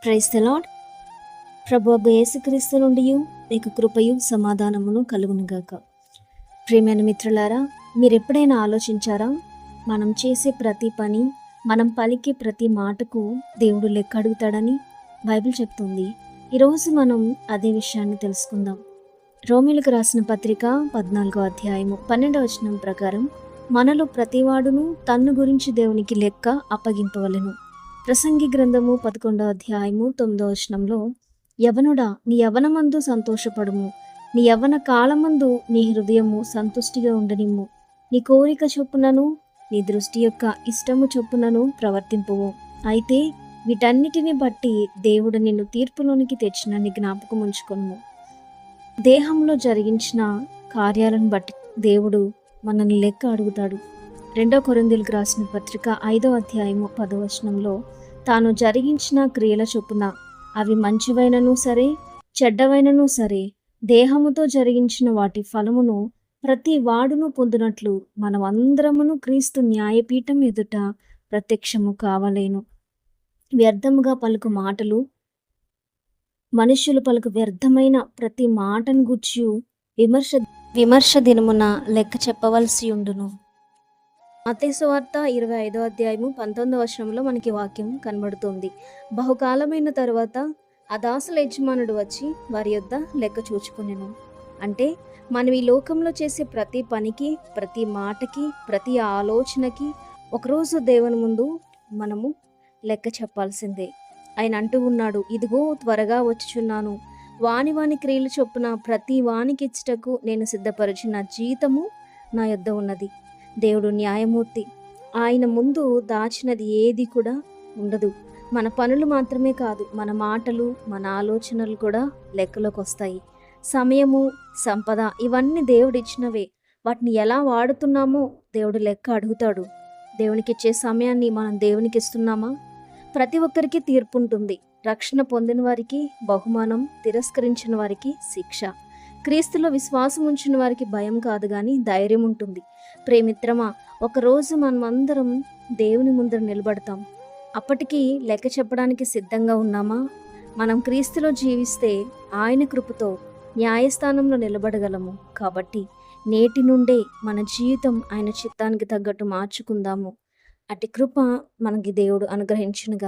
Praise the lord. ప్రభువైన యేసుక్రీస్తు నుండి మీకు కృపయు సమాధానమును కలుగునుగాక. ప్రియమైన మిత్రులారా, మీరెప్పుడైనా ఆలోచించారా? మనం చేసే ప్రతి పని, మనం పలికే ప్రతి మాటకు దేవుడు లెక్క అడుగుతాడని బైబిల్ చెప్తుంది. ఈరోజు మనం అదే విషయాన్ని తెలుసుకుందాం. రోమీయులకు రాసిన పత్రిక 14వ అధ్యాయము 12వ వచనం ప్రకారం, మనలో ప్రతివాడును తన్ను గురించి దేవునికి లెక్క అప్పగింపవలెను. ప్రసంగి గ్రంథము 11వ అధ్యాయము 9వ వచనంలో, యవనుడా నీ యవనమందు సంతోషపడుము, నీ యవన కాలమందు నీ హృదయము సంతుష్టిగా ఉండనిమ్ము, నీ కోరిక చొప్పునను నీ దృష్టి యొక్క ఇష్టము చొప్పునను ప్రవర్తింపువు. అయితే వీటన్నిటిని బట్టి దేవుడు నిన్ను తీర్పులోనికి తెచ్చినని జ్ఞాపకం ఉంచుకొనుము. దేహంలో జరిగించిన కార్యాలను బట్టి దేవుడు మనల్ని లెక్క అడుగుతాడు. 2 కొరింథీయులకు రాసిన పత్రిక 5వ అధ్యాయము 10వ వచనంలో, తాను జరిగించిన క్రియల చొప్పున అవి మంచివైనను సరే చెడ్డవైనను సరే దేహముతో జరిగించిన వాటి ఫలమును ప్రతి వాడును పొందినట్లు మనమందరమును క్రీస్తు న్యాయపీఠం ఎదుట ప్రత్యక్షము కావలేను. వ్యర్థముగా పలుకు మాటలు, మనుష్యులు పలుకు వ్యర్థమైన ప్రతి మాటను గూర్చి విమర్శ దినమున లెక్క చెప్పవలసి ఉండును. మత్తయి సువార్త 25వ అధ్యాయము 19వ వచనంలో మనకి వాక్యం కనబడుతుంది. బహుకాలమైన తరువాత ఆ దాసుల యజమానుడు వచ్చి వారి యొద్ద లెక్క చూచుకొనెను. అంటే మనం ఈ లోకంలో చేసే ప్రతి పనికి, ప్రతి మాటకి, ప్రతి ఆలోచనకి ఒకరోజు దేవుని ముందు మనము లెక్క చెప్పాల్సిందే. ఆయన అంటూ ఉన్నాడు, ఇదిగో త్వరగా వచ్చుచున్నాను, వాని క్రియలు చొప్పున ప్రతి వానికి ఇచ్చుటకు నేను సిద్ధపరిచిన జీతము నా యొద్ద ఉన్నది. దేవుడు న్యాయమూర్తి. ఆయన ముందు దాచినది ఏది కూడా ఉండదు. మన పనులు మాత్రమే కాదు, మన మాటలు, మన ఆలోచనలు కూడా లెక్కలోకి వస్తాయి. సమయము, సంపద ఇవన్నీ దేవుడు ఇచ్చినవే. వాటిని ఎలా వాడుతున్నామో దేవుడు లెక్క అడుగుతాడు. దేవునికి ఇచ్చే సమయాన్ని మనం దేవునికి ఇస్తున్నామా? ప్రతి ఒక్కరికి తీర్పు ఉంటుంది. రక్షణ పొందిన వారికి బహుమానం, తిరస్కరించిన వారికి శిక్ష. క్రీస్తులో విశ్వాసం ఉంచిన వారికి భయం కాదు కానీ ధైర్యం ఉంటుంది. ప్రేమిత్రమా, ఒకరోజు మనమందరం దేవుని ముందర నిలబడతాం. అప్పటికి లెక్క చెప్పడానికి సిద్ధంగా ఉన్నామా? మనం క్రీస్తులో జీవిస్తే ఆయన కృపతో న్యాయస్థానంలో నిలబడగలము. కాబట్టి నేటి నుండే మన జీవితం ఆయన చిత్తానికి తగ్గట్టు మార్చుకుందాము. అట్టి కృప మనకి దేవుడు అనుగ్రహించునుగాక.